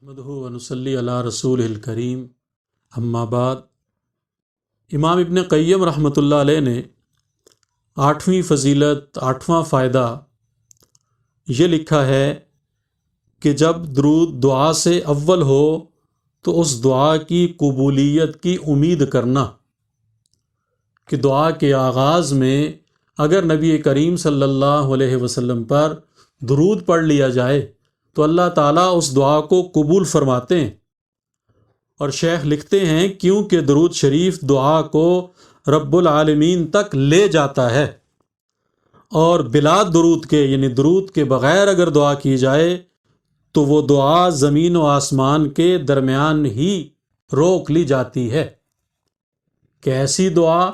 نحمدہ ونصلی علی رسول الکریم اما بعد۔ امام ابن قیم رحمۃ اللہ علیہ نے 8ویں فضیلت 8واں فائدہ یہ لکھا ہے کہ جب درود دعا سے اول ہو تو اس دعا کی قبولیت کی امید کرنا، کہ دعا کے آغاز میں اگر نبی کریم صلی اللہ علیہ وسلم پر درود پڑھ لیا جائے تو اللہ تعالیٰ اس دعا کو قبول فرماتے ہیں۔ اور شیخ لکھتے ہیں کیونکہ درود شریف دعا کو رب العالمین تک لے جاتا ہے، اور بلا درود کے یعنی درود کے بغیر اگر دعا کی جائے تو وہ دعا زمین و آسمان کے درمیان ہی روک لی جاتی ہے، کہ ایسی دعا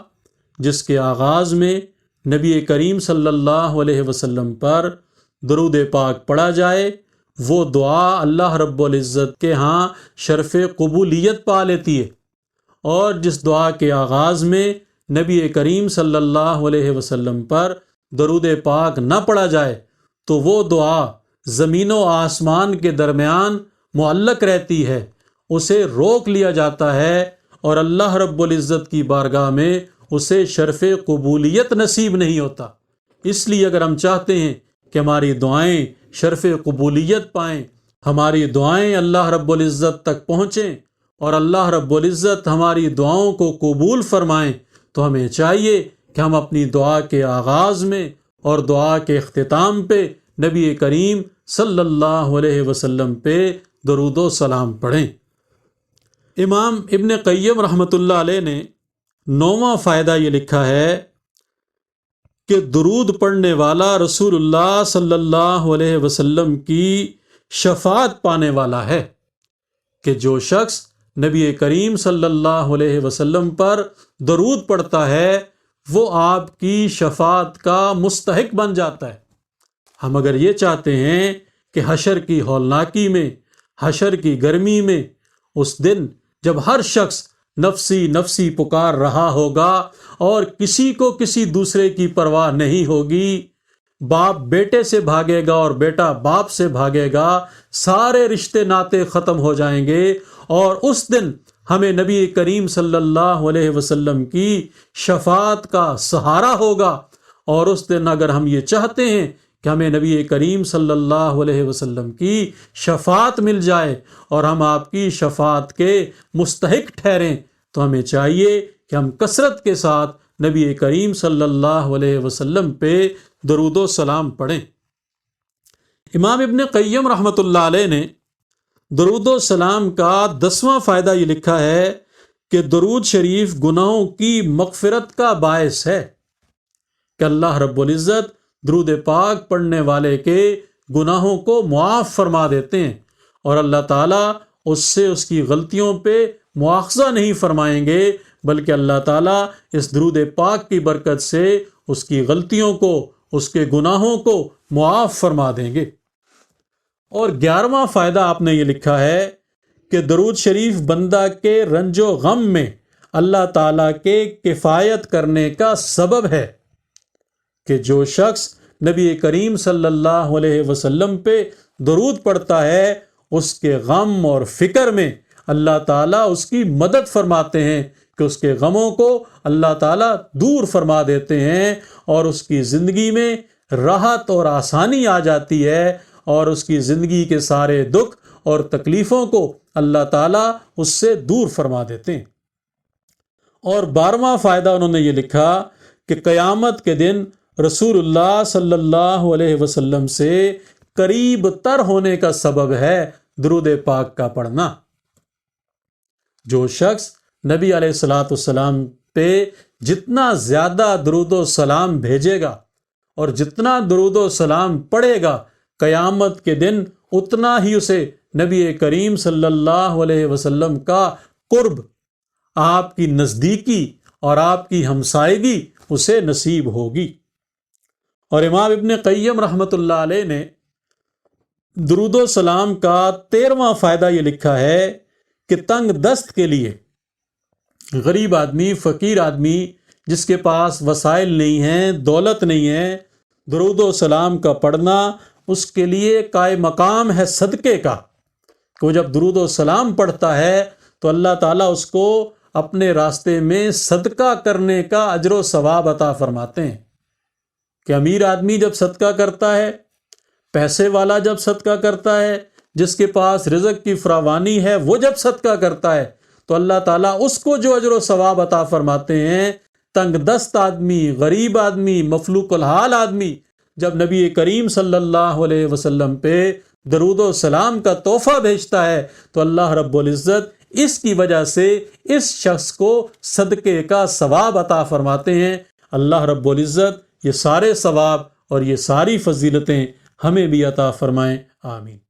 جس کے آغاز میں نبی کریم صلی اللہ علیہ وسلم پر درود پاک پڑھا جائے، وہ دعا اللہ رب العزت کے ہاں شرف قبولیت پا لیتی ہے، اور جس دعا کے آغاز میں نبی کریم صلی اللہ علیہ وسلم پر درود پاک نہ پڑھا جائے تو وہ دعا زمین و آسمان کے درمیان معلق رہتی ہے، اسے روک لیا جاتا ہے، اور اللہ رب العزت کی بارگاہ میں اسے شرف قبولیت نصیب نہیں ہوتا۔ اس لیے اگر ہم چاہتے ہیں کہ ہماری دعائیں شرف قبولیت پائیں، ہماری دعائیں اللہ رب العزت تک پہنچیں، اور اللہ رب العزت ہماری دعاؤں کو قبول فرمائیں، تو ہمیں چاہیے کہ ہم اپنی دعا کے آغاز میں اور دعا کے اختتام پہ نبی کریم صلی اللہ علیہ وسلم پہ درود و سلام پڑھیں۔ امام ابن قیم رحمۃ اللہ علیہ نے 9واں فائدہ یہ لکھا ہے کہ درود پڑھنے والا رسول اللہ صلی اللہ علیہ وسلم کی شفاعت پانے والا ہے، کہ جو شخص نبی کریم صلی اللہ علیہ وسلم پر درود پڑھتا ہے وہ آپ کی شفاعت کا مستحق بن جاتا ہے۔ ہم اگر یہ چاہتے ہیں کہ حشر کی ہولناکی میں، حشر کی گرمی میں، اس دن جب ہر شخص نفسی نفسی پکار رہا ہوگا اور کسی کو کسی دوسرے کی پرواہ نہیں ہوگی، باپ بیٹے سے بھاگے گا اور بیٹا باپ سے بھاگے گا، سارے رشتے ناطے ختم ہو جائیں گے، اور اس دن ہمیں نبی کریم صلی اللہ علیہ وسلم کی شفاعت کا سہارا ہوگا۔ اور اس دن اگر ہم یہ چاہتے ہیں کہ ہمیں نبی کریم صلی اللہ علیہ وسلم کی شفاعت مل جائے اور ہم آپ کی شفاعت کے مستحق ٹھہریں، تو ہمیں چاہیے کہ ہم کثرت کے ساتھ نبی کریم صلی اللہ علیہ وسلم پہ درود و سلام پڑھیں۔ امام ابن قیم رحمۃ اللہ علیہ نے درود و سلام کا 10واں فائدہ یہ لکھا ہے کہ درود شریف گناہوں کی مغفرت کا باعث ہے، کہ اللہ رب العزت درود پاک پڑھنے والے کے گناہوں کو معاف فرما دیتے ہیں، اور اللہ تعالیٰ اس سے اس کی غلطیوں پہ مواخذہ نہیں فرمائیں گے، بلکہ اللہ تعالیٰ اس درود پاک کی برکت سے اس کی غلطیوں کو، اس کے گناہوں کو معاف فرما دیں گے۔ اور 11واں فائدہ آپ نے یہ لکھا ہے کہ درود شریف بندہ کے رنج و غم میں اللہ تعالیٰ کے کفایت کرنے کا سبب ہے، کہ جو شخص نبی کریم صلی اللہ علیہ وسلم پہ درود پڑھتا ہے اس کے غم اور فکر میں اللہ تعالیٰ اس کی مدد فرماتے ہیں، کہ اس کے غموں کو اللہ تعالیٰ دور فرما دیتے ہیں، اور اس کی زندگی میں راحت اور آسانی آ جاتی ہے، اور اس کی زندگی کے سارے دکھ اور تکلیفوں کو اللہ تعالیٰ اس سے دور فرما دیتے ہیں۔ اور 12واں فائدہ انہوں نے یہ لکھا کہ قیامت کے دن رسول اللہ صلی اللہ علیہ وسلم سے قریب تر ہونے کا سبب ہے درود پاک کا پڑھنا۔ جو شخص نبی علیہ الصلاۃ والسلام پہ جتنا زیادہ درود و سلام بھیجے گا اور جتنا درود و سلام پڑھے گا، قیامت کے دن اتنا ہی اسے نبی کریم صلی اللہ علیہ وسلم کا قرب، آپ کی نزدیکی اور آپ کی ہمسائیگی اسے نصیب ہوگی۔ اور امام ابن قیم رحمۃ اللہ علیہ نے درود و سلام کا 13واں فائدہ یہ لکھا ہے کہ تنگ دست کے لیے، غریب آدمی، فقیر آدمی جس کے پاس وسائل نہیں ہیں، دولت نہیں ہے، درود و سلام کا پڑھنا اس کے لیے قائم مقام ہے صدقے کا، کہ وہ جب درود و سلام پڑھتا ہے تو اللہ تعالیٰ اس کو اپنے راستے میں صدقہ کرنے کا اجر و ثواب عطا فرماتے ہیں. کہ امیر آدمی جب صدقہ کرتا ہے، پیسے والا جب صدقہ کرتا ہے، جس کے پاس رزق کی فراوانی ہے، وہ جب صدقہ کرتا ہے تو اللہ تعالیٰ اس کو جو اجر و ثواب عطا فرماتے ہیں، تنگ دست آدمی، غریب آدمی، مفلوق الحال آدمی جب نبی کریم صلی اللہ علیہ وسلم پہ درود و سلام کا تحفہ بھیجتا ہے تو اللہ رب العزت اس کی وجہ سے اس شخص کو صدقے کا ثواب عطا فرماتے ہیں. اللہ رب العزت یہ سارے ثواب اور یہ ساری فضیلتیں ہمیں بھی عطا فرمائیں. آمین.